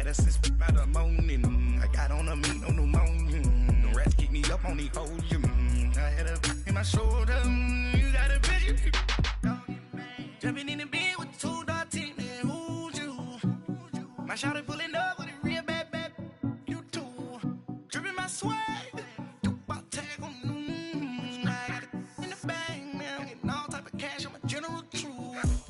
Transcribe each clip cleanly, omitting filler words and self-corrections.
had a six by the morning. I got on a meat on the morning. The rats keep me up on these hoes. I had a in my shoulder. You got a bitch. Jumping in the bed with 2 dark teeth. Who's you? My shawty pulling up with a real bad. You too. Dripping my swag. You about tag on. I got it in the bag. Man, I'm getting all type of cash. I'm a general truth.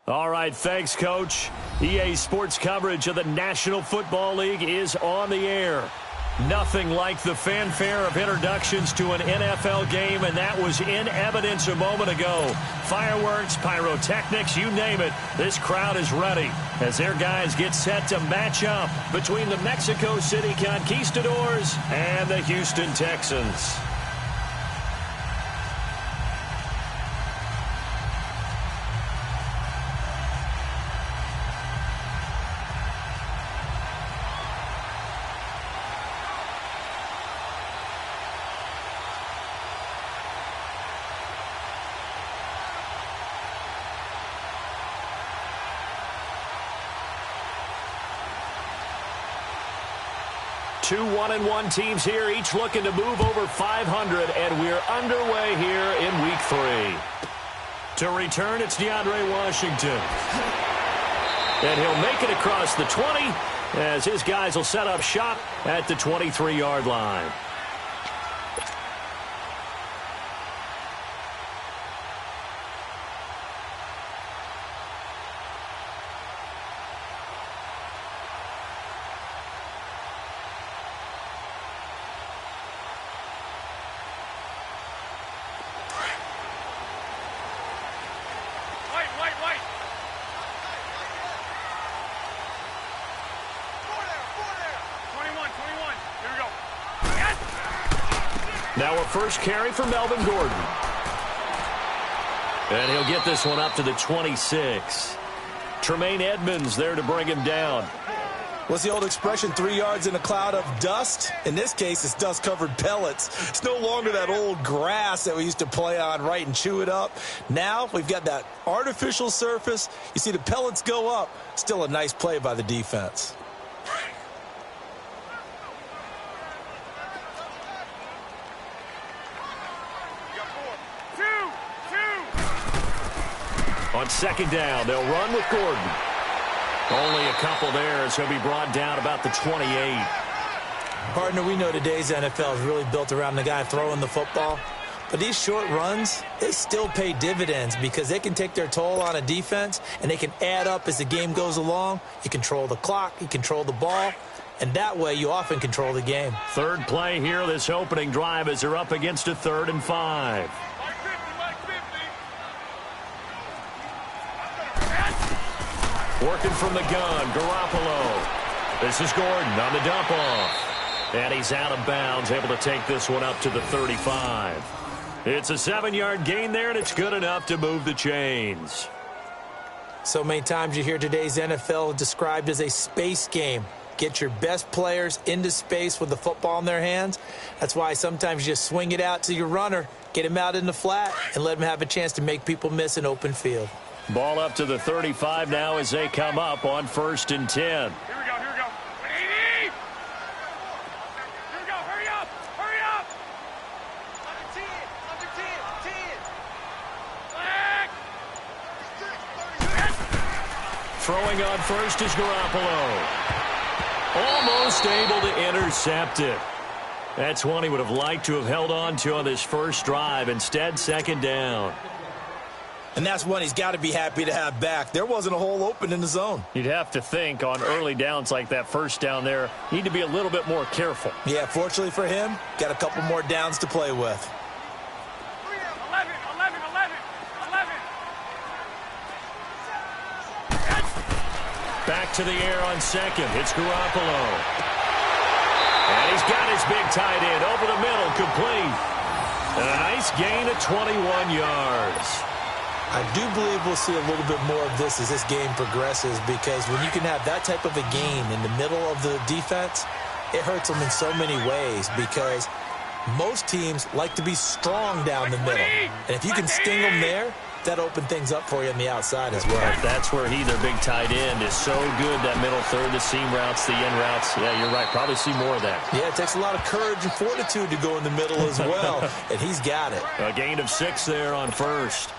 All right, thanks, Coach. EA Sports coverage of the National Football League is on the air. Nothing like the fanfare of introductions to an NFL game, and that was in evidence a moment ago. Fireworks, pyrotechnics, you name it. This crowd is ready as their guys get set to match up between the Mexico City Conquistadors and the Houston Texans. Two 1-1 teams here, each looking to move over 500, and we're underway here in Week 3. To return, it's DeAndre Washington. And he'll make it across the 20 as his guys will set up shop at the 23-yard line. Now a first carry for Melvin Gordon. And he'll get this one up to the 26. Tremaine Edmonds there to bring him down. What's the old expression, 3 yards in a cloud of dust? In this case, it's dust-covered pellets. It's no longer that old grass that we used to play on, right, and chew it up. Now we've got that artificial surface. You see the pellets go up. Still a nice play by the defense. On second down, they'll run with Gordon. Only a couple there as he'll be brought down about the 28. Partner, we know today's NFL is really built around the guy throwing the football. But these short runs, they still pay dividends because they can take their toll on a defense, and they can add up as the game goes along. You control the clock, you control the ball, and that way you often control the game. Third play here, this opening drive, as they're up against a 3rd and 5. Working from the gun, Garoppolo. This is Gordon on the dump off. And he's out of bounds, able to take this one up to the 35. It's a 7-yard gain there, and it's good enough to move the chains. So many times you hear today's NFL described as a space game. Get your best players into space with the football in their hands. That's why sometimes you just swing it out to your runner, get him out in the flat, and let him have a chance to make people miss an open field. Ball up to the 35 now as they come up on 1st and 10. Here we go, here we go. Here we go, hurry up, hurry up. Under 10, under 10, 10. Throwing on first is Garoppolo. Almost able to intercept it. That's one he would have liked to have held on to on this first drive. Instead, second down. And that's one he's got to be happy to have back. There wasn't a hole open in the zone. You'd have to think on early downs like that first down there, need to be a little bit more careful. Yeah, fortunately for him, got a couple more downs to play with. 11, 11, 11, 11. Back to the air on second. It's Garoppolo. And he's got his big tight end over the middle, complete. And a nice gain of 21 yards. I do believe we'll see a little bit more of this as this game progresses, because when you can have that type of a gain in the middle of the defense, it hurts them in so many ways, because most teams like to be strong down the middle. And if you can sting them there, that open things up for you on the outside as well. That's where their big tight end, is so good, that middle third, the seam routes, the end routes. Yeah, you're right. Probably see more of that. Yeah, it takes a lot of courage and fortitude to go in the middle as well, and he's got it. A gain of 6 there on first.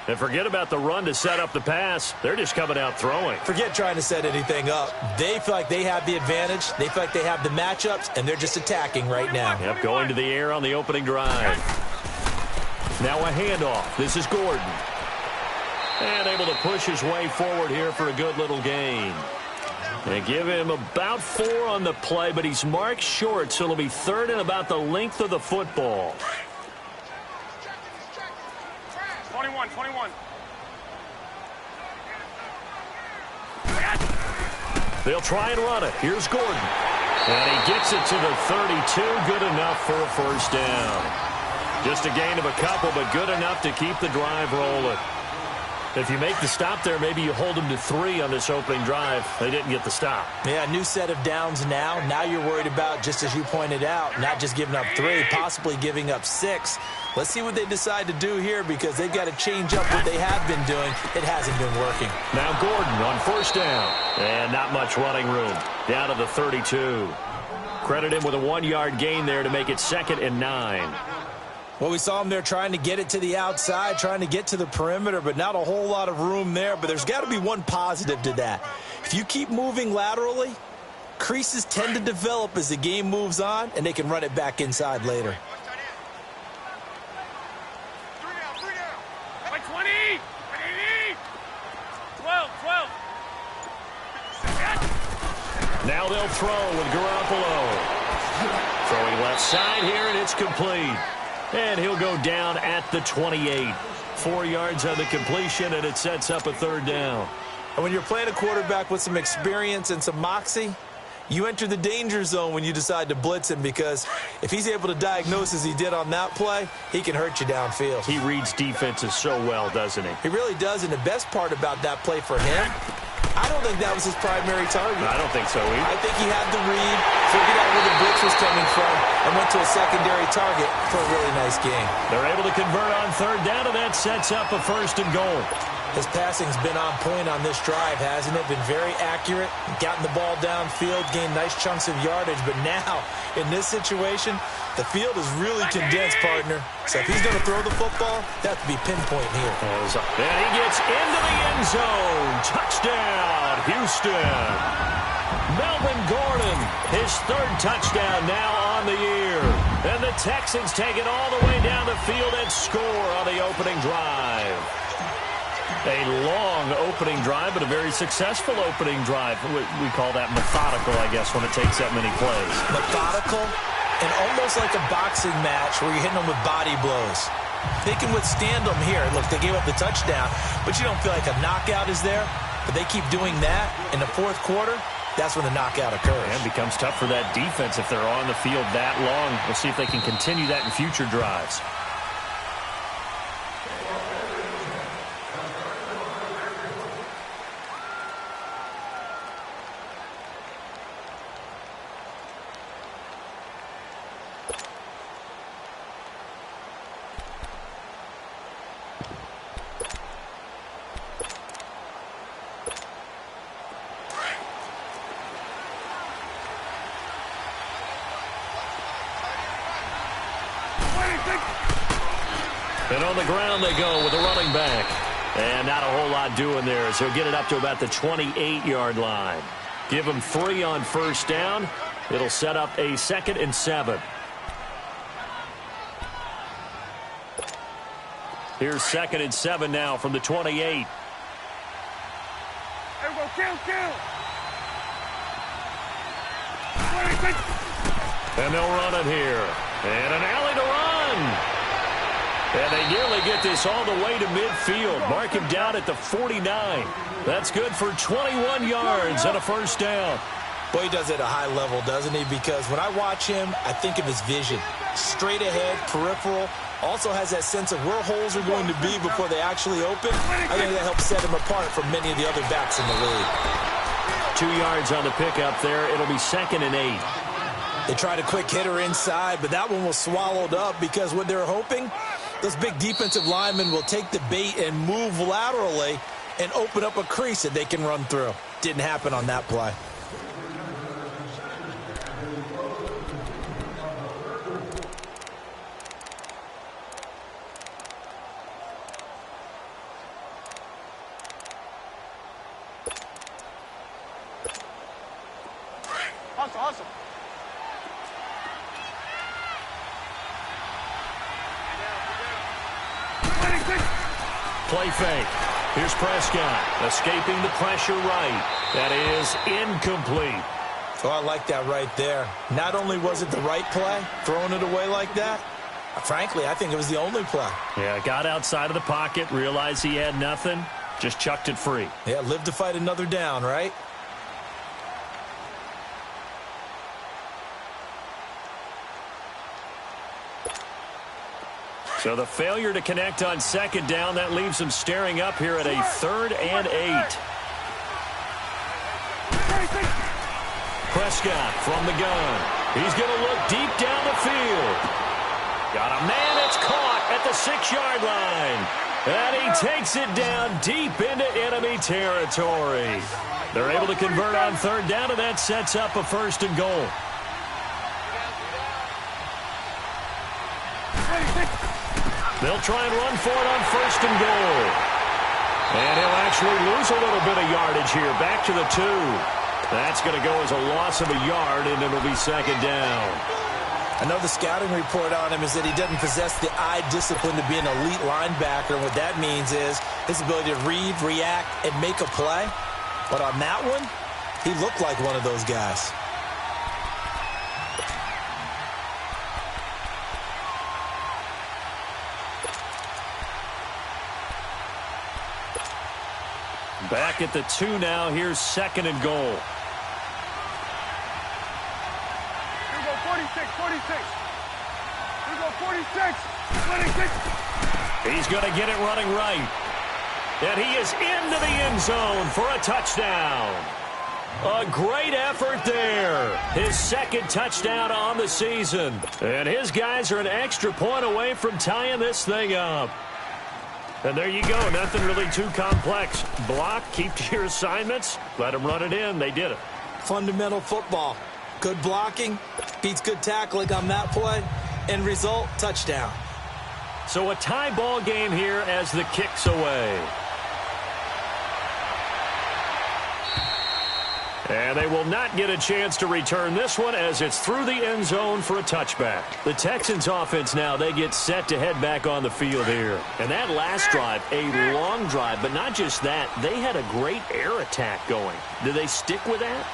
And forget about the run to set up the pass. They're just coming out throwing. Forget trying to set anything up. They feel like they have the advantage. They feel like they have the matchups, and they're just attacking right now. Yep, going to the air on the opening drive. Now a handoff. This is Gordon. And able to push his way forward here for a good little gain. They give him about 4 on the play, but he's marked short, so it'll be third and about the length of the football. 21. They'll try and run it. Here's Gordon. And he gets it to the 32. Good enough for a first down. Just a gain of a couple, but good enough to keep the drive rolling. If you make the stop there, maybe you hold them to 3 on this opening drive. They didn't get the stop. Yeah, new set of downs now. Now you're worried about, just as you pointed out, not just giving up 3, possibly giving up 6. Let's see what they decide to do here, because they've got to change up what they have been doing. It hasn't been working. Now Gordon on first down. And not much running room. Down to the 32. Credit him with a 1-yard gain there to make it 2nd and 9. Well, we saw him there trying to get it to the outside, trying to get to the perimeter, but not a whole lot of room there. But there's got to be one positive to that. If you keep moving laterally, creases tend to develop as the game moves on, and they can run it back inside later. 20. 12. Now they'll throw with Garoppolo. Throwing left side here, and it's complete. And he'll go down at the 28. 4 yards on the completion, and it sets up a third down. And when you're playing a quarterback with some experience and some moxie, you enter the danger zone when you decide to blitz him, because if he's able to diagnose as he did on that play, he can hurt you downfield. He reads defenses so well, doesn't he? He really does, and the best part about that play for him, I don't think that was his primary target. I don't think so either. I think he had the read, figured out where the blitz was coming from, and went to a secondary target for a really nice game. They're able to convert on third down, and that sets up a 1st and goal. His passing's been on point on this drive, hasn't it? Been very accurate, gotten the ball downfield, gained nice chunks of yardage. But now, in this situation, the field is really condensed, partner. So if he's going to throw the football, that has to be pinpoint here. And he gets into the end zone. Touchdown, Houston. Melvin Gordon, his 3rd touchdown now on the year. And the Texans take it all the way down the field and score on the opening drive. A long opening drive, but a very successful opening drive. We call that methodical, I guess, when it takes that many plays. Methodical and almost like a boxing match where you're hitting them with body blows. They can withstand them here. Look, they gave up the touchdown, but you don't feel like a knockout is there. But they keep doing that in the 4th quarter. That's when the knockout occurs. And it becomes tough for that defense if they're on the field that long. We'll see if they can continue that in future drives. And on the ground they go with the running back. And not a whole lot doing there, so he'll get it up to about the 28-yard line. Give him 3 on first down. It'll set up a 2nd and 7. Here's 2nd and 7 now from the 28. There we go, kill. 26. And they'll run it here. And an alley to run. And they nearly get this all the way to midfield. Mark him down at the 49. That's good for 21 yards and a first down. Boy, he does it at a high level, doesn't he? Because when I watch him, I think of his vision. Straight ahead, peripheral, Also has that sense of where holes are going to be before they actually open. I think that helps set him apart from many of the other backs in the league. 2 yards on the pickup there. It'll be 2nd and 8. They tried a quick hitter inside, but that one was swallowed up because what they're hoping, those big defensive linemen will take the bait and move laterally and open up a crease that they can run through. Didn't happen on that play. Hustle. Play fake. Here's Prescott, escaping the pressure right. That is incomplete. So I like that right there. Not only was it the right play, throwing it away like that, frankly, I think it was the only play. Yeah, got outside of the pocket, realized he had nothing, just chucked it free. Yeah, live to fight another down, right? So the failure to connect on 2nd down, that leaves them staring up here at a 3rd and 8. Prescott from the gun. He's going to look deep down the field. Got a man that's caught at the 6-yard line. And he takes it down deep into enemy territory. They're able to convert on 3rd down, and that sets up a 1st and goal. They'll try and run for it on 1st and goal. And he'll actually lose a little bit of yardage here. Back to the 2. That's going to go as a loss of a yard, and it'll be 2nd down. I know the scouting report on him is that he doesn't possess the eye discipline to be an elite linebacker. What that means is his ability to read, react, and make a play. But on that one, he looked like one of those guys. Back at the 2 now. Here's 2nd and goal. Here we go, 46. Here we go, 46. He's going to get it running right. And he is into the end zone for a touchdown. A great effort there. His 2nd touchdown on the season. And his guys are an extra point away from tying this thing up. And there you go. Nothing really too complex. Block, keep to your assignments, let them run it in. They did it. Fundamental football. Good blocking beats good tackling on that play. End result, touchdown. So a tie ball game here as the kick's away. And they will not get a chance to return this one as it's through the end zone for a touchback. The Texans offense now, they get set to head back on the field here. And that last drive, a long drive, but not just that, they had a great air attack going. Do they stick with that?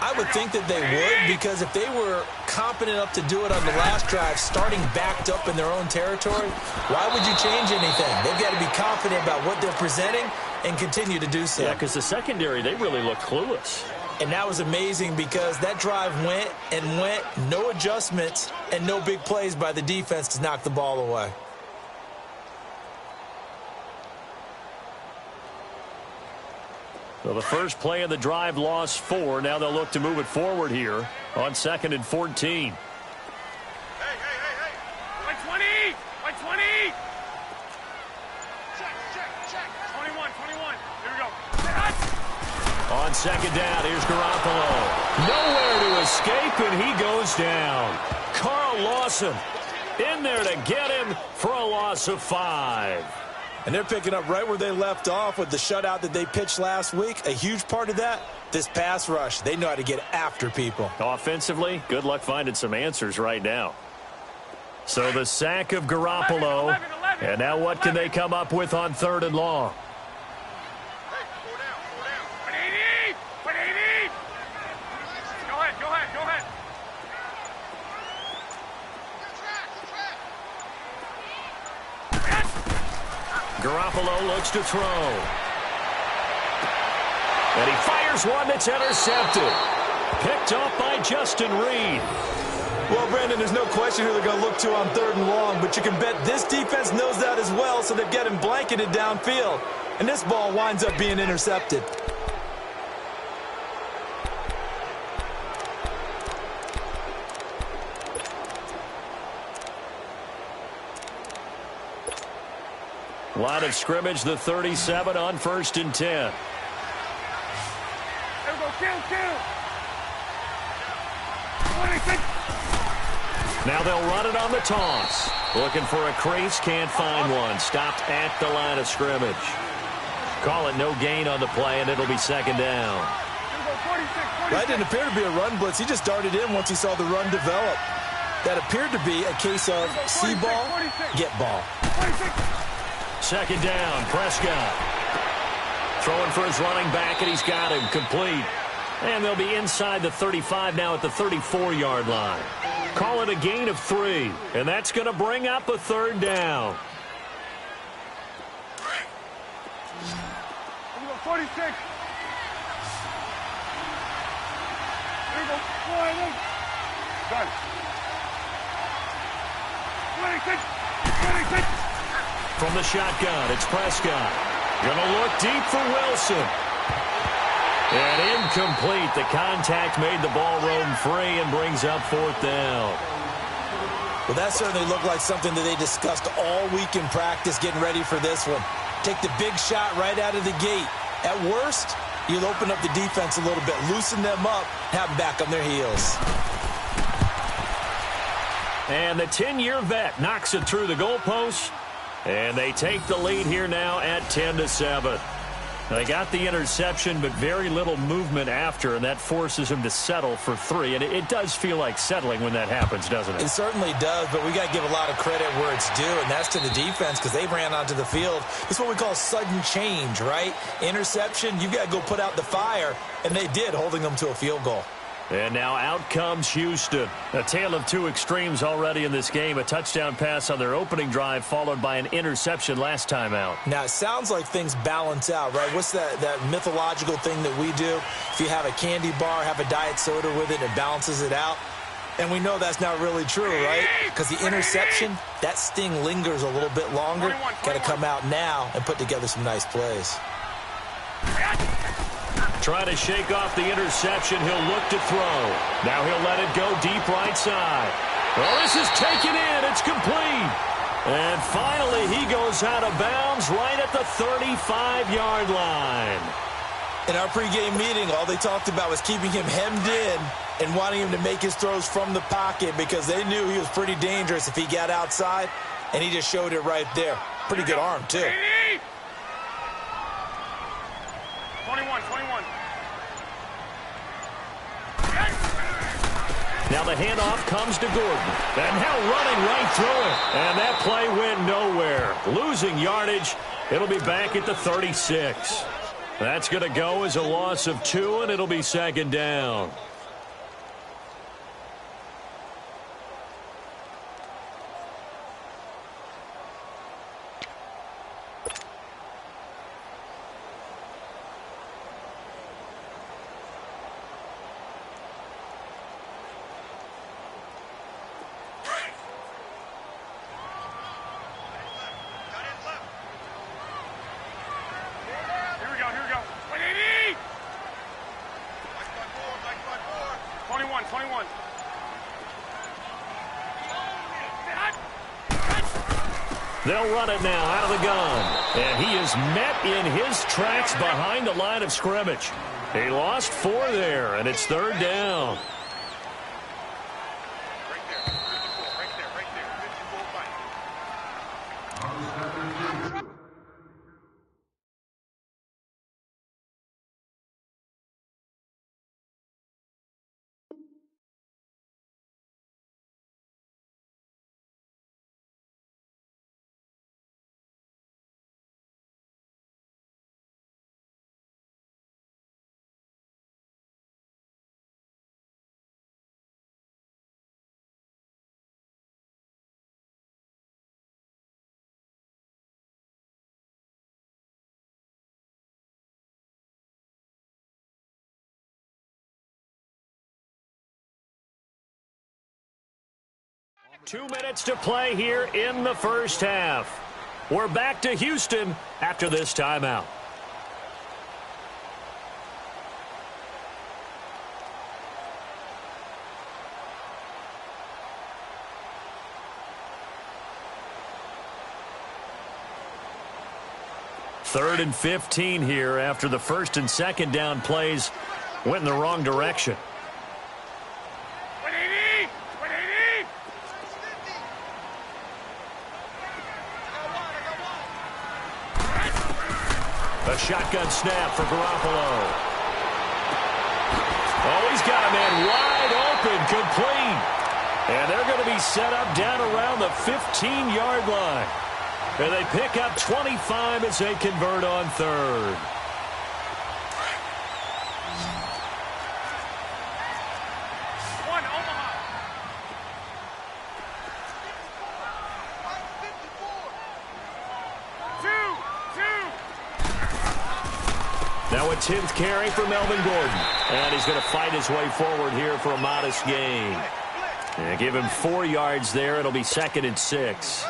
I would think that they would, because if they were competent enough to do it on the last drive, starting backed up in their own territory, why would you change anything? They've got to be confident about what they're presenting and continue to do so. Yeah, because the secondary, they really look clueless. And that was amazing because that drive went and went, no adjustments and no big plays by the defense to knock the ball away. So the first play of the drive lost 4. Now they'll look to move it forward here on 2nd and 14. Hey. 20. Check. 21. Here we go. On 2nd down, here's Garoppolo. Nowhere to escape, and he goes down. Carl Lawson in there to get him for a loss of 5. And they're picking up right where they left off with the shutout that they pitched last week. A huge part of that, this pass rush. They know how to get after people. Offensively, good luck finding some answers right now. So the sack of Garoppolo. 11. And now what can they come up with on 3rd and long? Hey, go down. 180. Go ahead. Garoppolo looks to throw. And he fires one that's intercepted. Picked off by Justin Reed. Well, Brandon, there's no question who they're going to look to on 3rd and long, but you can bet this defense knows that as well, so they're getting blanketed downfield. And this ball winds up being intercepted. Line of scrimmage, the 37 on 1st and 10. There we go, kill. 26. Now they'll run it on the toss. Looking for a crease, can't find one. Stopped at the line of scrimmage. Call it no gain on the play, and it'll be 2nd down. There we go, 46. That didn't appear to be a run blitz. He just darted in once he saw the run develop. That appeared to be a case of see ball, get ball. 26. 2nd down, Prescott. Throwing for his running back, and he's got him complete. And they'll be inside the 35 now at the 34-yard line. Call it a gain of 3, and that's going to bring up a 3rd down. There we go, 46. There we go, 48. Done. 26. From the shotgun, it's Prescott. Going to look deep for Wilson. And incomplete. The contact made the ball roam free and brings up 4th down. Well, that certainly looked like something that they discussed all week in practice getting ready for this one. Take the big shot right out of the gate. At worst, you'll open up the defense a little bit, loosen them up, have them back on their heels. And the 10-year vet knocks it through the goalpost. And they take the lead here now at 10-7. They got the interception, but very little movement after, and that forces him to settle for 3. And it does feel like settling when that happens, doesn't it? It certainly does, but we got to give a lot of credit where it's due, and that's to the defense because they ran onto the field. It's what we call sudden change, right? Interception, you've got to go put out the fire, and they did, holding them to a field goal. And now out comes Houston. A tale of two extremes already in this game. A touchdown pass on their opening drive followed by an interception last time out. Now, it sounds like things balance out, right? What's that mythological thing that we do? If you have a candy bar, have a diet soda with it, it balances it out. And we know that's not really true, right? Because the interception, that sting lingers a little bit longer. Got to come out now and put together some nice plays. Trying to shake off the interception. He'll look to throw. Now he'll let it go deep right side. Well, this is taken in. It's complete. And finally, he goes out of bounds right at the 35-yard line. In our pregame meeting, all they talked about was keeping him hemmed in and wanting him to make his throws from the pocket because they knew he was pretty dangerous if he got outside, and he just showed it right there. Pretty good arm, too. 21. Now the handoff comes to Gordon. And now running right through it. And that play went nowhere. Losing yardage. It'll be back at the 36. That's going to go as a loss of 2, and it'll be 2nd down. Here we go. 21. They'll run it now out of the gun. And he is met in his tracks behind the line of scrimmage. He lost 4 there, and it's 3rd down. 2 minutes to play here in the first half. We're back to Houston after this timeout. Third and 15 here after the first and second down plays went in the wrong direction. A shotgun snap for Garoppolo. Oh, he's got a man wide open, complete. And they're going to be set up down around the 15-yard line. And they pick up 25 as they convert on third. Now a 10th carry for Melvin Gordon. And he's going to fight his way forward here for a modest gain. And give him 4 yards there. It'll be 2nd and 6.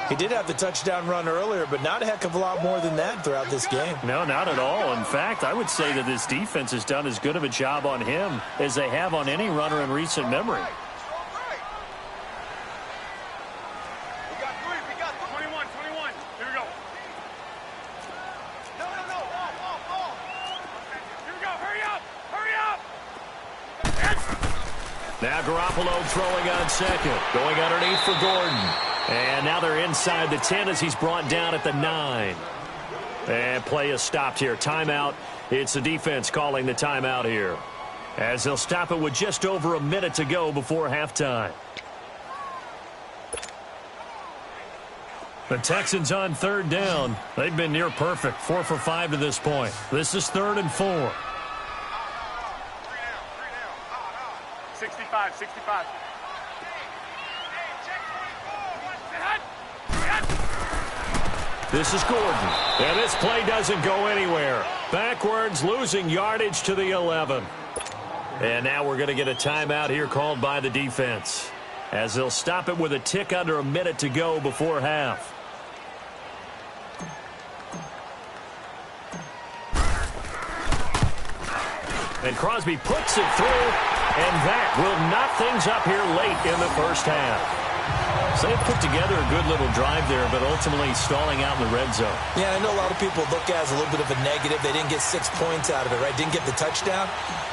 He did have the touchdown run earlier, but not a heck of a lot more than that throughout this game. No, not at all. In fact, I would say that this defense has done as good of a job on him as they have on any runner in recent memory. Now Garoppolo throwing on second. Going underneath for Gordon. And now they're inside the 10 as he's brought down at the 9. And play is stopped here. Timeout. It's the defense calling the timeout here, as they'll stop it with just over a minute to go before halftime. The Texans on third down. They've been near perfect. 4 for 5 to this point. This is 3rd and 4. 65. This is Gordon. And this play doesn't go anywhere. Backwards, losing yardage to the 11. And now we're going to get a timeout here called by the defense, as they'll stop it with a tick under a minute to go before half. And Crosby puts it through, and that will knock things up here late in the first half. So they put together a good little drive there, but ultimately stalling out in the red zone. Yeah, I know a lot of people look at it as a little bit of a negative. They didn't get 6 points out of it, right? Didn't get the touchdown.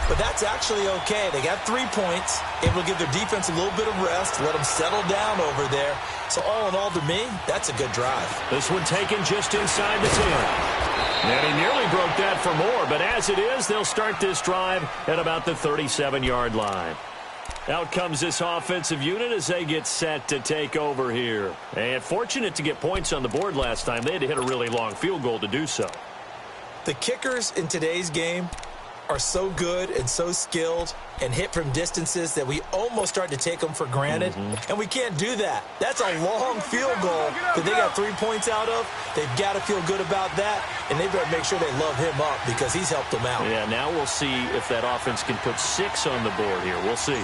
But that's actually okay. They got 3 points, able to give their defense a little bit of rest, let them settle down over there. So all in all, to me, that's a good drive. This one taken just inside the 10. And he nearly broke that for more, but as it is, they'll start this drive at about the 37-yard line. Out comes this offensive unit as they get set to take over here. And fortunate to get points on the board last time. They had to hit a really long field goal to do so. The kickers in today's game are so good and so skilled and hit from distances that we almost start to take them for granted. And we can't do that. That's a long field goal that they got 3 points out of. They've got to feel good about that, and they better make sure they love him up because he's helped them out. Yeah, now we'll see if that offense can put 6 on the board here. We'll see.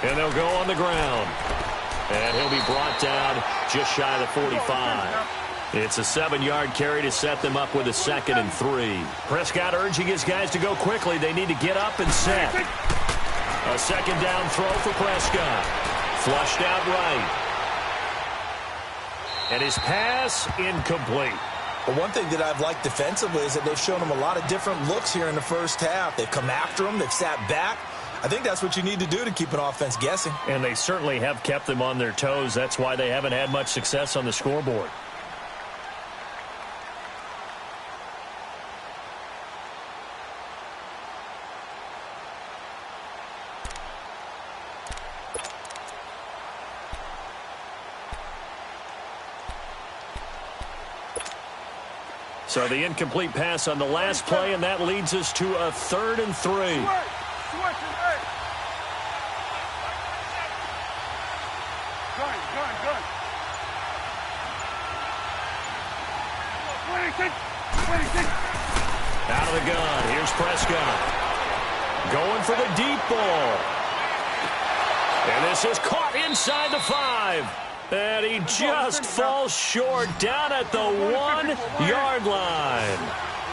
And they'll go on the ground. And he'll be brought down just shy of the 45. It's a 7-yard carry to set them up with a 2nd and 3. Prescott urging his guys to go quickly. They need to get up and set. A 2nd down throw for Prescott. Flushed out right. And his pass incomplete. But one thing that I've liked defensively is that they've shown him a lot of different looks here in the first half. They've come after him. They've sat back. I think that's what you need to do to keep an offense guessing. And they certainly have kept them on their toes. That's why they haven't had much success on the scoreboard. So the incomplete pass on the last play, and that leads us to a 3rd and 3. Out of the gun. Here's Prescott. Going for the deep ball. And this is caught inside the 5. And he just falls short down at the 1-yard line.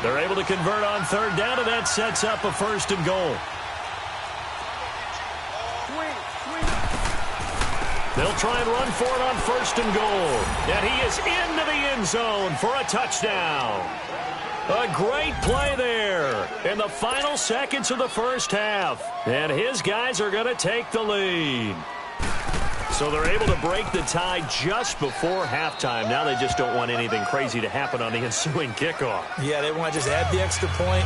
They're able to convert on third down, and that sets up a 1st and goal. They'll try and run for it on 1st and goal. And he is into the end zone for a touchdown. A great play there in the final seconds of the first half. And his guys are going to take the lead. So they're able to break the tie just before halftime. Now they just don't want anything crazy to happen on the ensuing kickoff. Yeah, they want to just add the extra point,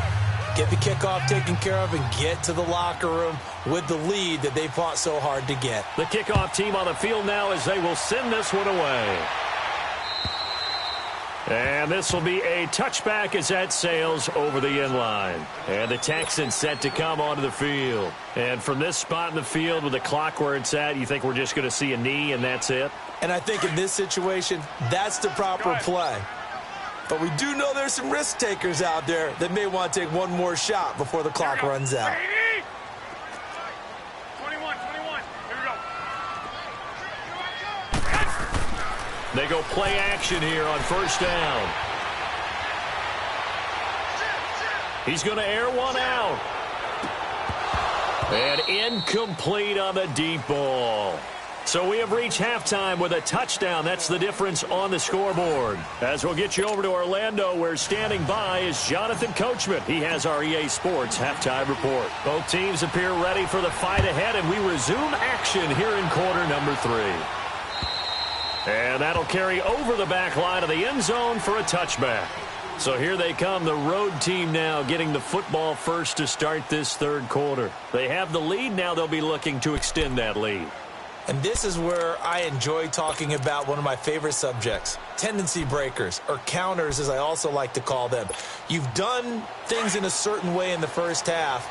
get the kickoff taken care of, and get to the locker room with the lead that they fought so hard to get. The kickoff team on the field now as they will send this one away. And this will be a touchback as that sails over the end line. And the Texans set to come onto the field. And from this spot in the field with the clock where it's at, you think we're just going to see a knee and that's it? And I think in this situation, that's the proper play. But we do know there's some risk takers out there that may want to take one more shot before the clock runs out. 21. Here we go. They go play action here on 1st down. He's going to air one out. And incomplete on the deep ball. So we have reached halftime with a touchdown. That's the difference on the scoreboard. As we'll get you over to Orlando, where standing by is Jonathan Coachman. He has our EA Sports halftime report. Both teams appear ready for the fight ahead, and we resume action here in quarter number 3. And that'll carry over the back line of the end zone for a touchback. So here they come, the road team now getting the football first to start this third quarter. They have the lead. Now they'll be looking to extend that lead. And this is where I enjoy talking about one of my favorite subjects, tendency breakers, or counters as I also like to call them. You've done things in a certain way in the first half,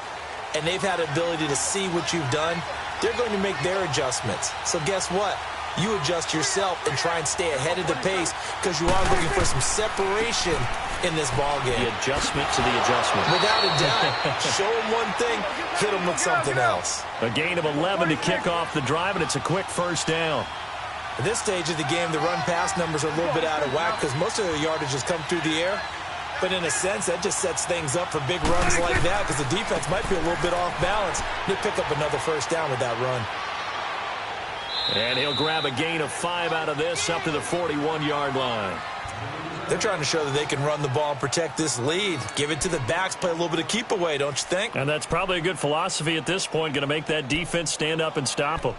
and they've had ability to see what you've done. They're going to make their adjustments. So guess what? You adjust yourself and try and stay ahead of the pace because you are looking for some separation in this ball game. The adjustment to the adjustment. Without a doubt. Show them one thing, hit them with something else. A gain of 11 to kick off the drive, and it's a quick 1st down. At this stage of the game, the run-pass numbers are a little bit out of whack because most of the yardage has come through the air. But in a sense, that just sets things up for big runs like that because the defense might be a little bit off balance. They pick up another 1st down with that run. And he'll grab a gain of 5 out of this up to the 41-yard line. They're trying to show that they can run the ball and protect this lead. Give it to the backs, play a little bit of keep away, don't you think? And that's probably a good philosophy at this point, going to make that defense stand up and stop them.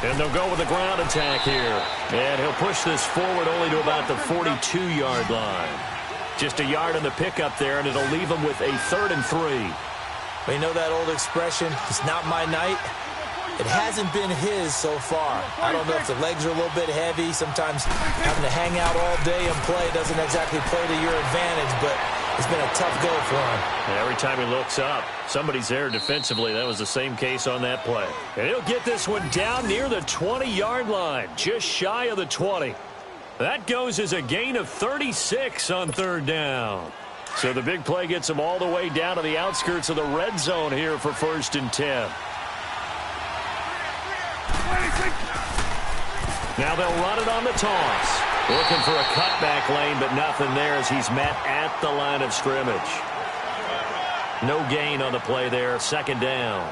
And they'll go with the ground attack here. And he'll push this forward only to about the 42-yard line. Just a yard on the pickup there, and it'll leave them with a 3rd and 3. You know that old expression, it's not my night? It hasn't been his so far. I don't know if the legs are a little bit heavy. Sometimes having to hang out all day and play doesn't exactly play to your advantage, but it's been a tough go for him. And every time he looks up, somebody's there defensively. That was the same case on that play. And he'll get this one down near the 20-yard line, just shy of the 20. That goes as a gain of 36 on 3rd down. So the big play gets him all the way down to the outskirts of the red zone here for 1st and 10. Now they'll run it on the toss. Looking for a cutback lane, but nothing there as he's met at the line of scrimmage. No gain on the play there. 2nd down.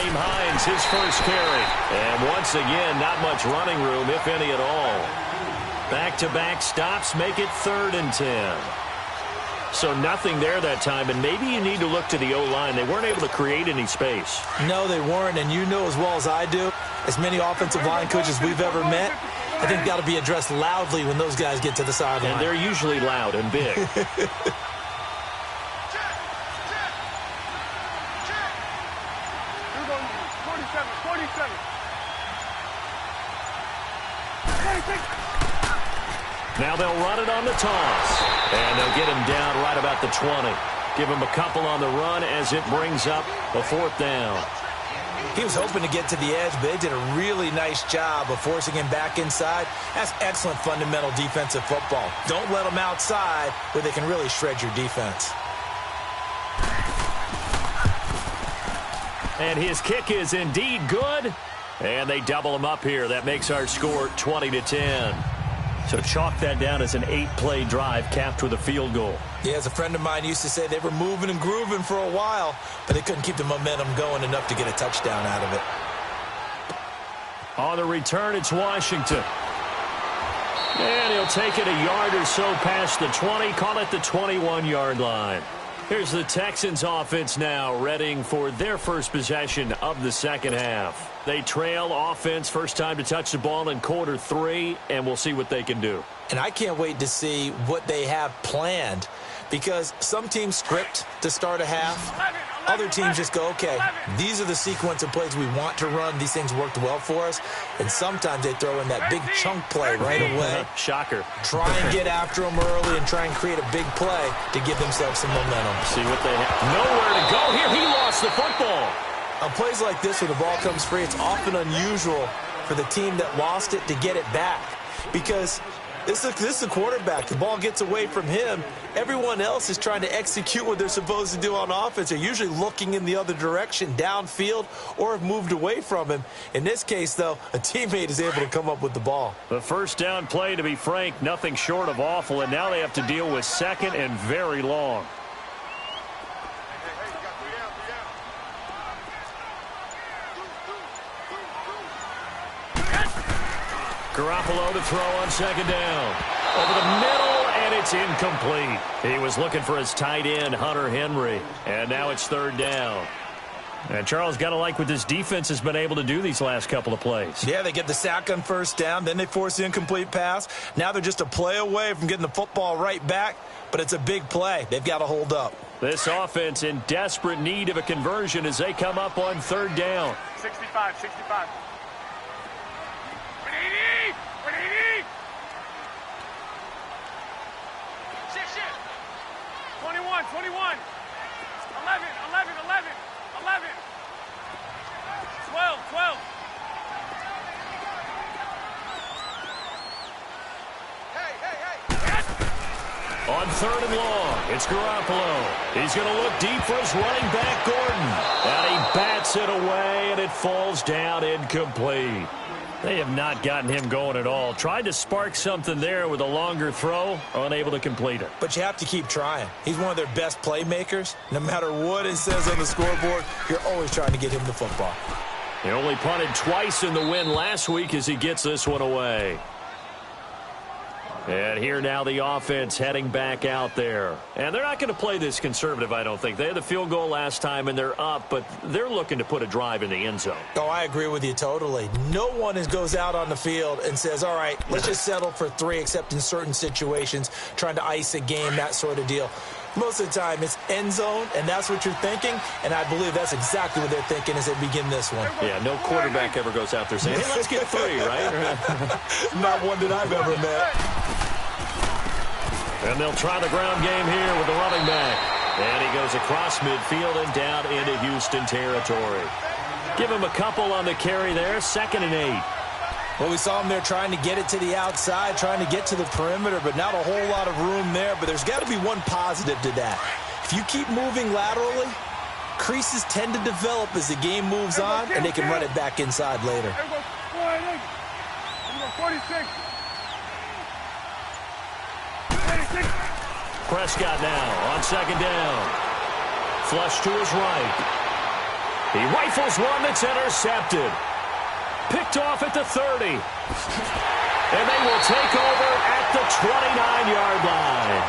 Nyheim Hines, his first carry. And once again, not much running room, if any at all. Back-to-back stops make it 3rd and 10. So nothing there that time, and maybe you need to look to the O-line. They weren't able to create any space. No, they weren't, and you know as well as I do, as many offensive line coaches we've ever met, I think got to be addressed loudly when those guys get to the sideline. And they're usually loud and big. Now they'll run it on the toss. And they'll get him down right about the 20. Give him a couple on the run as it brings up a 4th down. He was hoping to get to the edge, but they did a really nice job of forcing him back inside. That's excellent fundamental defensive football. Don't let them outside where they can really shred your defense. And his kick is indeed good. And they double him up here. That makes our score 20-10. So chalk that down as an 8-play drive capped with a field goal. Yeah, as a friend of mine used to say, they were moving and grooving for a while, but they couldn't keep the momentum going enough to get a touchdown out of it. On the return, it's Washington. And he'll take it a yard or so past the 20, call it the 21-yard line. Here's the Texans offense now, readying for their first possession of the second half. They trail offense, first time to touch the ball in quarter 3, and we'll see what they can do. And I can't wait to see what they have planned, because some teams script to start a half. Other teams just go, okay, these are the sequence of plays we want to run. These things worked well for us. And sometimes they throw in that big chunk play right away. Shocker. Try and get after them early and try and create a big play to give themselves some momentum. See what they have. Nowhere to go here. He lost the football. On plays like this where the ball comes free, it's often unusual for the team that lost it to get it back, because this is a quarterback. The ball gets away from him. Everyone else is trying to execute what they're supposed to do on offense. They're usually looking in the other direction, downfield, or have moved away from him. In this case, though, a teammate is able to come up with the ball. The first down play, to be frank, nothing short of awful, and now they have to deal with 2nd and very long. Garoppolo to throw on 2nd down. Over the middle, and it's incomplete. He was looking for his tight end, Hunter Henry. And now it's 3rd down. And Charles, got to like what this defense has been able to do these last couple of plays. Yeah, they get the sack on 1st down, then they force the incomplete pass. Now they're just a play away from getting the football right back, but it's a big play. They've got to hold up. This offense in desperate need of a conversion as they come up on 3rd down. 65. 21. 11. 12. On 3rd and long, it's Garoppolo. He's going to look deep for his running back, Gordon. And he bats it away, and it falls down incomplete. They have not gotten him going at all. Tried to spark something there with a longer throw, unable to complete it. But you have to keep trying. He's one of their best playmakers. No matter what it says on the scoreboard, you're always trying to get him the football. He only punted twice in the win last week as he gets this one away. And here now the offense heading back out there. And they're not going to play this conservative, I don't think. They had the field goal last time, and they're up, but they're looking to put a drive in the end zone. Oh, I agree with you totally. No one goes out on the field and says, all right, let's just settle for 3, except in certain situations, trying to ice a game, that sort of deal. Most of the time, it's end zone, and that's what you're thinking, and I believe that's exactly what they're thinking as they begin this one. Yeah, no quarterback ever goes out there saying, hey, let's get 3, right? Not one that I've ever met. And they'll try the ground game here with the running back. And he goes across midfield and down into Houston territory. Give him a couple on the carry there, 2nd and 8. Well, we saw him there trying to get it to the outside, trying to get to the perimeter, but not a whole lot of room there. But there's got to be one positive to that. If you keep moving laterally, creases tend to develop as the game moves on, and they can run it back inside later. 46. Prescott now on 2nd down. Flush to his right. He rifles one that's intercepted. Picked off at the 30. And they will take over at the 29-yard line.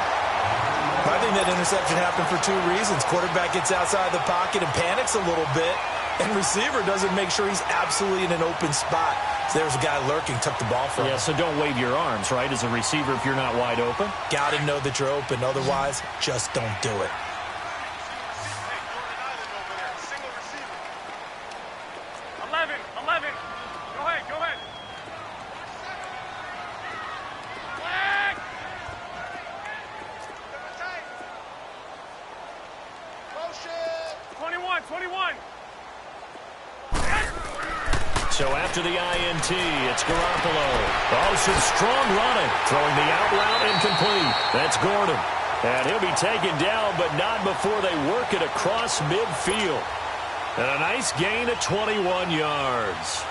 I think that interception happened for two reasons. Quarterback gets outside the pocket and panics a little bit, and receiver doesn't make sure he's absolutely in an open spot. So there's a guy lurking, took the ball from him. Yeah, so don't wave your arms, right, as a receiver if you're not wide open. Got to know that you're open. Otherwise, just don't do it. So after the INT, it's Garoppolo. Oh, some strong running. Throwing the out route incomplete. That's Gordon. And he'll be taken down, but not before they work it across midfield. And a nice gain of 21 yards.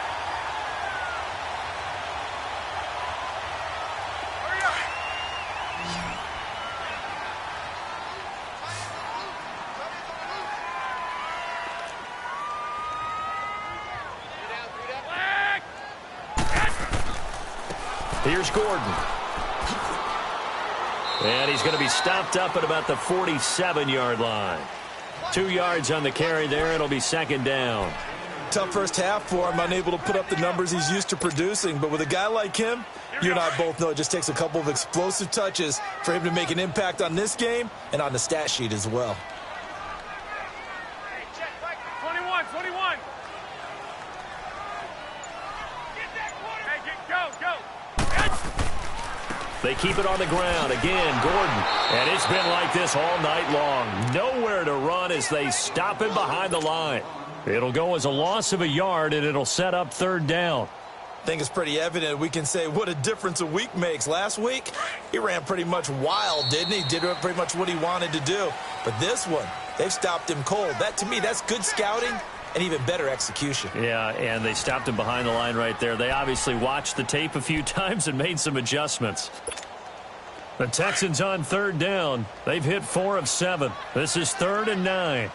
Here's Gordon. And he's going to be stopped up at about the 47-yard line. 2 yards on the carry there. It'll be second down. Tough first half for him, unable to put up the numbers he's used to producing. But with a guy like him, you and I both know it just takes a couple of explosive touches for him to make an impact on this game and on the stat sheet as well. 21. They keep it on the ground. Again, Gordon. And it's been like this all night long. Nowhere to run as they stop him behind the line. It'll go as a loss of a yard, and it'll set up third down. I think it's pretty evident. We can say what a difference a week makes. Last week, he ran pretty much wild, didn't he? Did pretty much what he wanted to do. But this one, they've stopped him cold. That, to me, that's good scouting and even better execution. Yeah, and they stopped him behind the line right there. They obviously watched the tape a few times and made some adjustments. The Texans on third down. They've hit 4 of 7. This is 3rd and 9.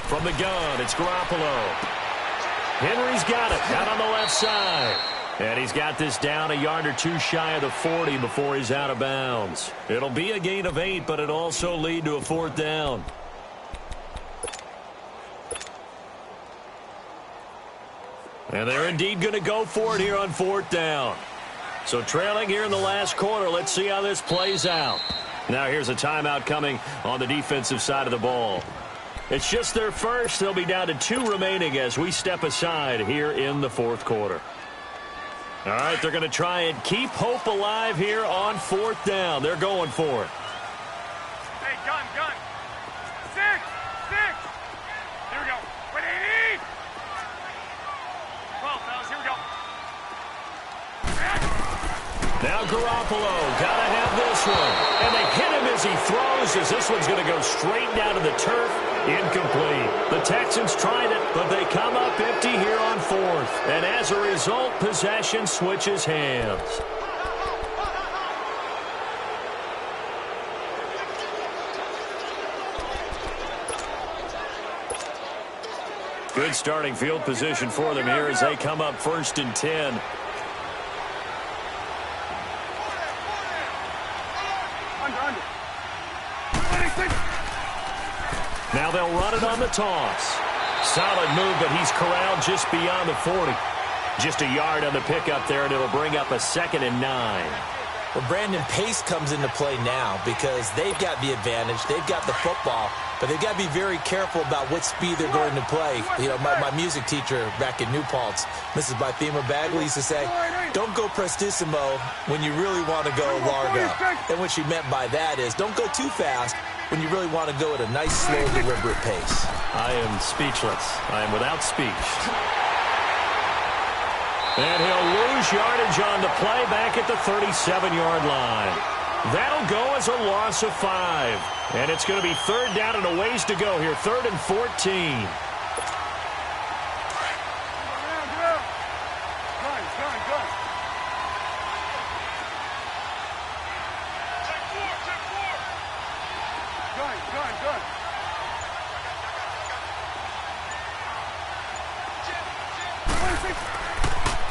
From the gun, it's Garoppolo. Henry's got it out on the left side. And he's got this down a yard or two shy of the 40 before he's out of bounds. It'll be a gain of 8, but it'll also lead to a 4th down. And they're indeed going to go for it here on 4th down. So trailing here in the last quarter, let's see how this plays out. Now here's a timeout coming on the defensive side of the ball. It's just their first. They'll be down to 2 remaining as we step aside here in the 4th quarter. All right, they're going to try and keep hope alive here on 4th down. They're going for it. Hey, gun. 6. Here we go. 180. 12, fellas. Here we go. Now Garoppolo, gotta have this one. And they hit him as he throws, as this one's going to go straight down to the turf. Incomplete. The Texans tried it, but they come up empty here on 4th. And as a result, possession switches hands. Good starting field position for them here as they come up 1st and 10. Now they'll run it on the toss. Solid move, but he's corralled just beyond the 40. Just a yard on the pickup there, and it'll bring up a 2nd and 9. Well, Brandon, pace comes into play now because they've got the advantage. They've got the football, but they've got to be very careful about what speed they're going to play. You know, my music teacher back in New Paltz, Mrs. Bythema Bagley, used to say, don't go prestissimo when you really want to go largo. And what she meant by that is don't go too fast when you really want to go at a nice, slow, deliberate pace. I am speechless. I am without speech. And he'll lose yardage on the play back at the 37-yard line. That'll go as a loss of 5. And it's going to be 3rd down and a ways to go here. 3rd and 14.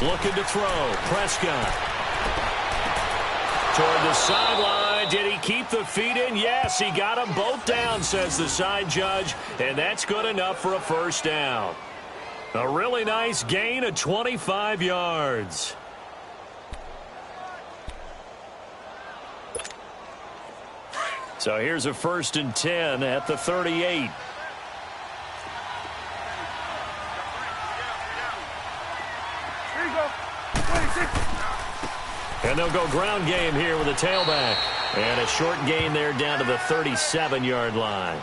Looking to throw. Prescott. Toward the sideline. Did he keep the feet in? Yes, he got them both down, says the side judge. And that's good enough for a first down. A really nice gain of 25 yards. So here's a 1st and 10 at the 38. And they'll go ground game here with a tailback. And a short gain there down to the 37-yard line.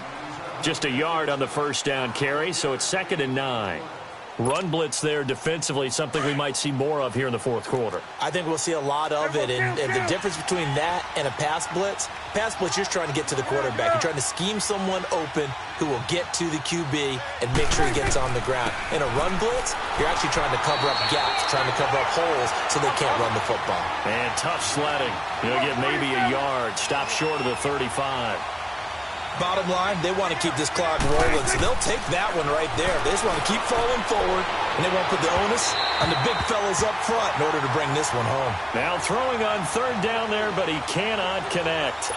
Just a yard on the first down carry, so it's 2nd and 9. Run blitz there defensively, something we might see more of here in the fourth quarter. I think we'll see a lot of it, and the difference between that and a pass blitz, you're trying to get to the quarterback. You're trying to scheme someone open who will get to the QB and make sure he gets on the ground. In a run blitz, you're actually trying to cover up gaps, trying to cover up holes so they can't run the football. And tough sledding. You'll get maybe a yard. Stop short of the 35. Bottom line, they want to keep this clock rolling, so they'll take that one right there. They just want to keep falling forward, and they won't put the onus on the big fellas up front in order to bring this one home. Now throwing on 3rd down there, but he cannot connect.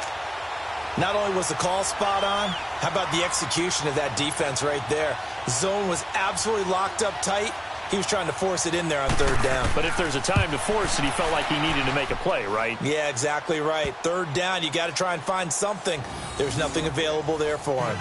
Not only was the call spot on, how about the execution of that defense right there? The zone was absolutely locked up tight. He was trying to force it in there on 3rd down. But if there's a time to force it, he felt like he needed to make a play, right? Yeah, exactly right. 3rd down, you got to try and find something. There's nothing available there for him.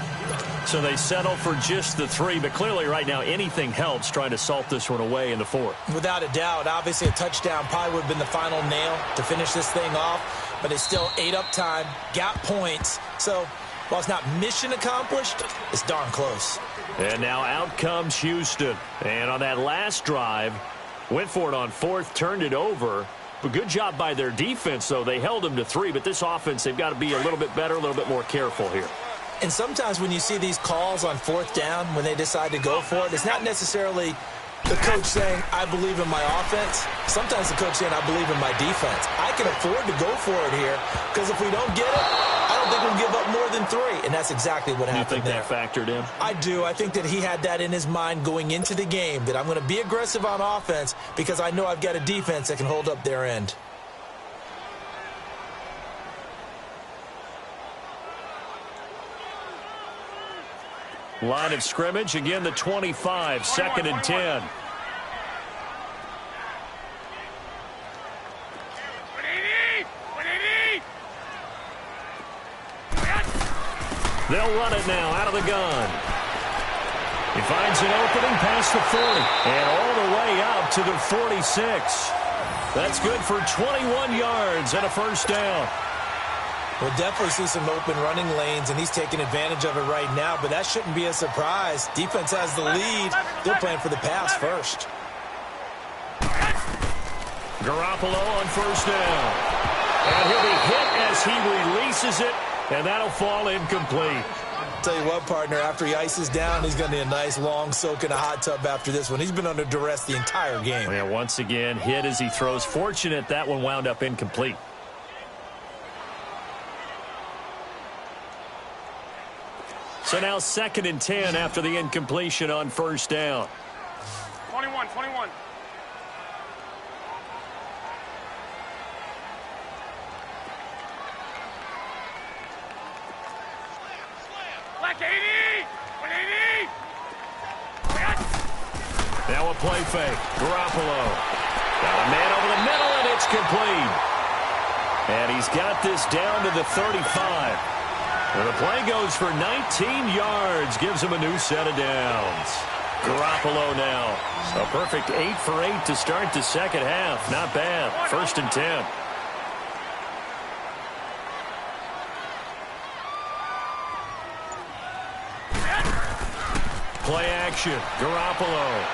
So they settle for just the 3, but clearly right now anything helps trying to salt this one away in the 4th. Without a doubt, obviously a touchdown probably would have been the final nail to finish this thing off, but they still ate up time, got points. So while it's not mission accomplished, it's darn close. And now out comes Houston. And on that last drive, went for it on 4th, turned it over. But good job by their defense, though. They held them to 3, but this offense, they've got to be a little bit better, a little bit more careful here. And sometimes when you see these calls on 4th down, when they decide to go for it, it's not necessarily the coach saying, I believe in my offense. Sometimes the coach saying, I believe in my defense. I can afford to go for it here, because if we don't get it, I don't think we'll give up more than 3. And that's exactly what happened there. You think that factored in? I do. I think that he had that in his mind going into the game, that I'm going to be aggressive on offense because I know I've got a defense that can hold up their end. Line of scrimmage, again the 25, 2nd and 10. They'll run it now out of the gun. He finds an opening past the 40 and all the way out to the 46. That's good for 21 yards and a first down. We'll definitely see some open running lanes, and he's taking advantage of it right now, but that shouldn't be a surprise. Defense has the lead. They're playing for the pass first. Garoppolo on first down. And he'll be hit as he releases it, and that'll fall incomplete. Tell you what, partner, after he ices down, he's going to need a nice long soak in a hot tub after this one. He's been under duress the entire game. Yeah, once again, hit as he throws. Fortunate that one wound up incomplete. So now 2nd and 10 after the incompletion on first down. 21. Black 80! 180! Now a play fake. Garoppolo. Got a man over the middle, and it's complete. And he's got this down to the 35. And the play goes for 19 yards. Gives him a new set of downs. Garoppolo now. A perfect 8 for 8 to start the second half. Not bad. 1st and 10. Play action. Garoppolo.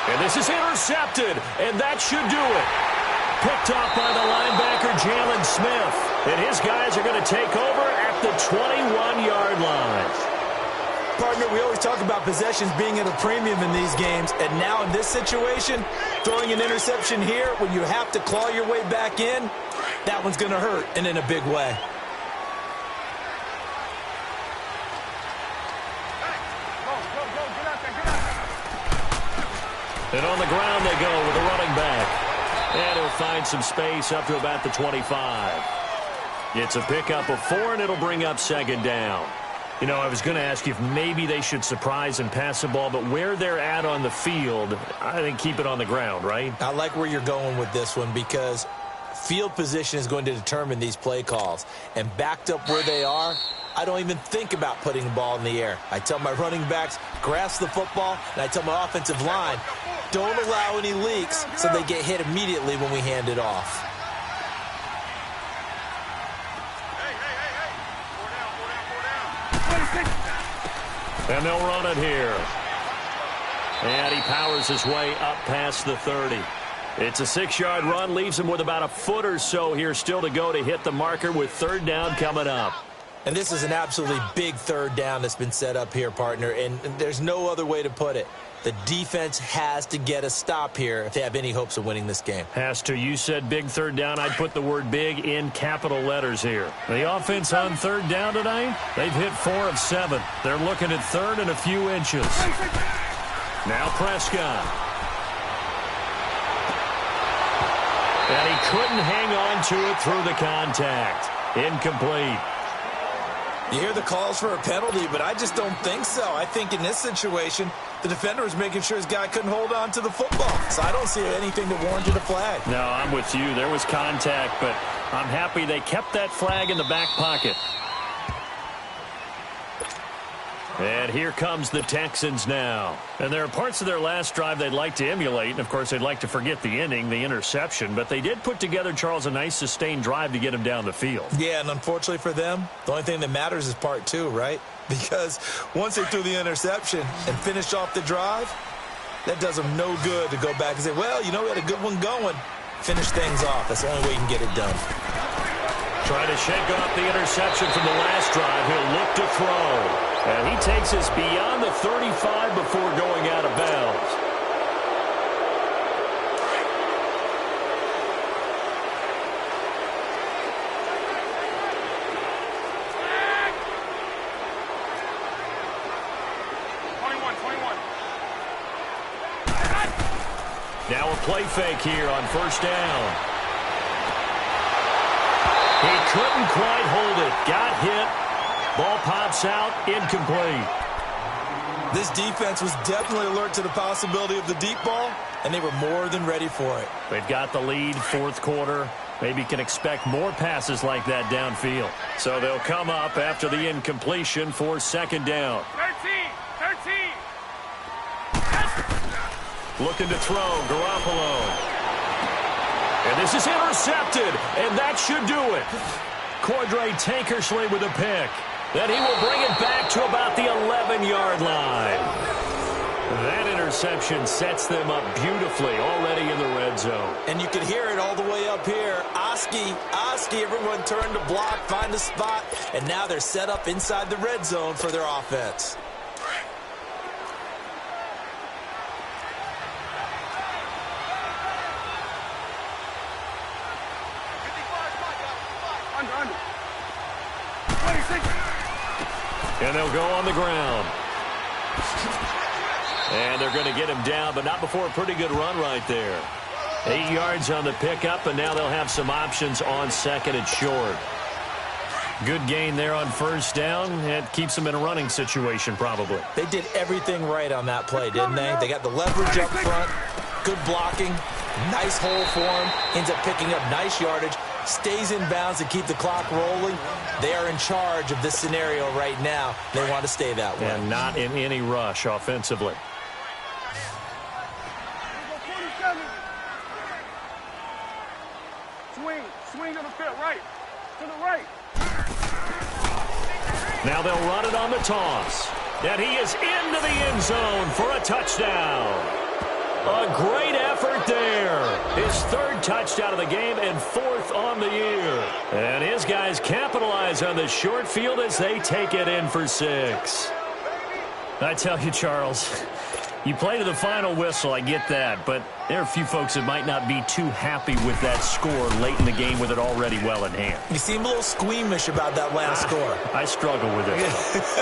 And this is intercepted. And that should do it. Picked off by the linebacker, Jalen Smith. And his guys are going to take over at the 21-yard line. Partner, we always talk about possessions being at a premium in these games. And now in this situation, throwing an interception here when you have to claw your way back in, that one's going to hurt, and in a big way. And on the ground they go with the running back. And he'll find some space up to about the 25. It's a pickup of 4, and it'll bring up second down. You know, I was going to ask you if maybe they should surprise and pass the ball, but where they're at on the field, I think keep it on the ground, right? I like where you're going with this one because field position is going to determine these play calls. And backed up where they are, I don't even think about putting the ball in the air. I tell my running backs, grasp the football, and I tell my offensive line, don't allow any leaks so they get hit immediately when we hand it off. And they'll run it here. And he powers his way up past the 30. It's a 6-yard run, leaves him with about a foot or so here still to go to hit the marker with third down coming up. And this is an absolutely big third down that's been set up here, partner, and there's no other way to put it. The defense has to get a stop here if they have any hopes of winning this game. Has to. You said big third down. I'd put the word big in capital letters here. The offense on third down tonight, they've hit 4 of 7. They're looking at third and a few inches. Now Prescott. And he couldn't hang on to it through the contact. Incomplete. You hear the calls for a penalty, but I just don't think so. I think in this situation, the defender was making sure his guy couldn't hold on to the football. So I don't see anything that warranted a flag. No, I'm with you. There was contact, but I'm happy they kept that flag in the back pocket. And here comes the Texans now. And there are parts of their last drive they'd like to emulate. And, of course, they'd like to forget the ending, the interception. But they did put together, Charles, a nice sustained drive to get him down the field. Yeah, and unfortunately for them, the only thing that matters is part 2, right? Because once they threw the interception and finished off the drive, that does them no good to go back and say, well, you know, we had a good one going. Finish things off. That's the only way you can get it done. Trying to shake off the interception from the last drive. He'll look to throw. And he takes us beyond the 35 before going out of bounds. Now a play fake here on first down. He couldn't quite hold it. Got hit. Ball pops out. Incomplete. This defense was definitely alert to the possibility of the deep ball, and they were more than ready for it. They've got the lead, fourth quarter. Maybe can expect more passes like that downfield. So they'll come up after the incompletion for second down. 13. Looking to throw, Garoppolo. And this is intercepted, and that should do it. Cordray Tankersley with a pick. Then he will bring it back to about the 11-yard line. That interception sets them up beautifully already in the red zone. And you can hear it all the way up here. Oski, everyone turned to block, find a spot, and now they're set up inside the red zone for their offense. And they'll go on the ground. And they're going to get him down, but not before a pretty good run right there. 8 yards on the pickup, and now they'll have some options on second and short. Good gain there on first down. It keeps them in a running situation probably. They did everything right on that play, didn't they? They got the leverage up front, good blocking, nice hole for him, ends up picking up nice yardage, stays in bounds to keep the clock rolling. They are in charge of this scenario right now. They want to stay that way. And not in any rush offensively. Swing to the field, right. To the right. Now they'll run it on the toss. And he is into the end zone for a touchdown. A great effort there. His third touchdown of the game and fourth on the year. And his guys capitalize on the short field as they take it in for 6. I tell you, Charles, You play to the final whistle, I get that, but there are a few folks that might not be too happy with that score late in the game with it already well in hand. You seem a little squeamish about that last score. I struggle with it.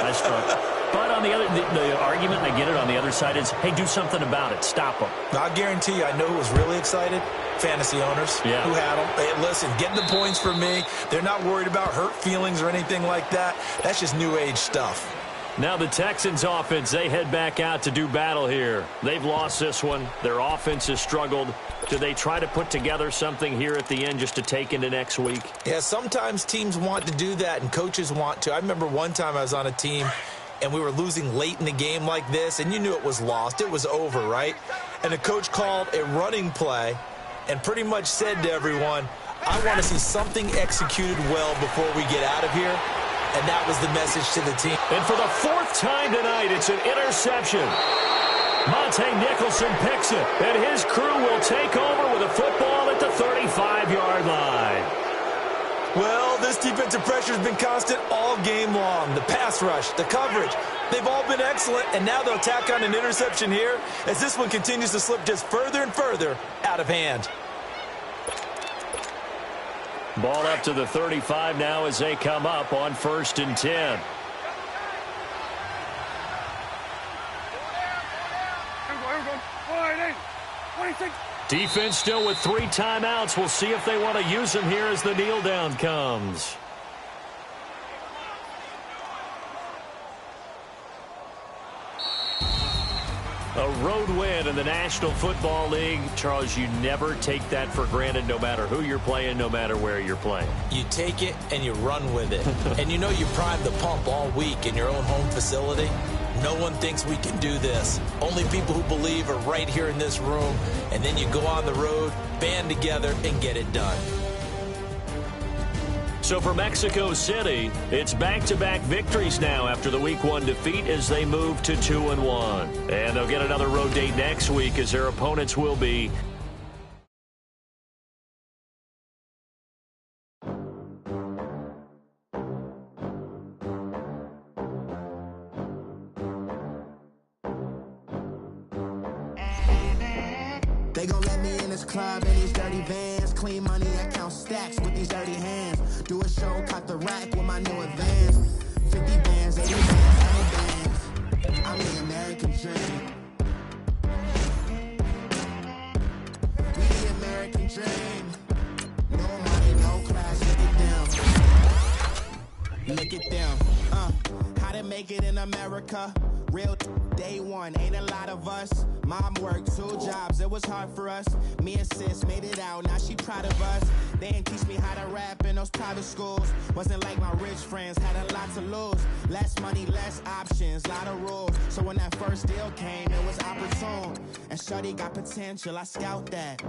I struggle. But on the other, the argument, I get it, on the other side is, hey, do something about it. Stop them. I'll guarantee you, I know who was really excited. Fantasy owners who had them. Hey, listen, getting the points for me. They're not worried about hurt feelings or anything like that. That's just new age stuff. Now the Texans offense, they head back out to do battle here. They've lost this one. Their offense has struggled. Do they try to put together something here at the end just to take into next week? Yeah, sometimes teams want to do that and coaches want to. I remember one time I was on a team and we were losing late in the game like this, and you knew it was lost. It was over, right? And the coach called a running play and pretty much said to everyone, I want to see something executed well before we get out of here. And that was the message to the team. And for the fourth time tonight, it's an interception. Monte Nicholson picks it, and his crew will take over with a football at the 35-yard line. Well, this defensive pressure has been constant all game long. The pass rush, the coverage, they've all been excellent, and now they'll tack on an interception here as this one continues to slip just further and further out of hand. Ball up to the 35 now as they come up on 1st and 10. Defense still with 3 timeouts. We'll see if they want to use them here as the kneel down comes. A road win in the National Football League. Charles, you never take that for granted no matter who you're playing, no matter where you're playing. You take it and you run with it. And you know you primed the pump all week in your own home facility. No one thinks we can do this. Only people who believe are right here in this room. And then you go on the road, band together, and get it done. So for Mexico City, it's back-to-back victories now after the Week 1 defeat as they move to 2-1. And they'll get another road date next week as their opponents will be They gon' let me in this club in these dirty vans. Clean money, I count stacks with these dirty hands. Do a show, cut the rack with my new advance. 50 bands, 80 bands, 100 bands. I'm the American dream. We the American dream. No money, no class, look at them. How to make it in America. Real day one, ain't a lot of us. Mom worked 2 jobs, it was hard for us. Me and sis made it out, now she proud of us. They didn't teach me how to rap in those private schools. Wasn't like my rich friends, had a lot to lose. Less money, less options, lot of rules. So when that first deal came, it was opportune. And shorty got potential, I scout that.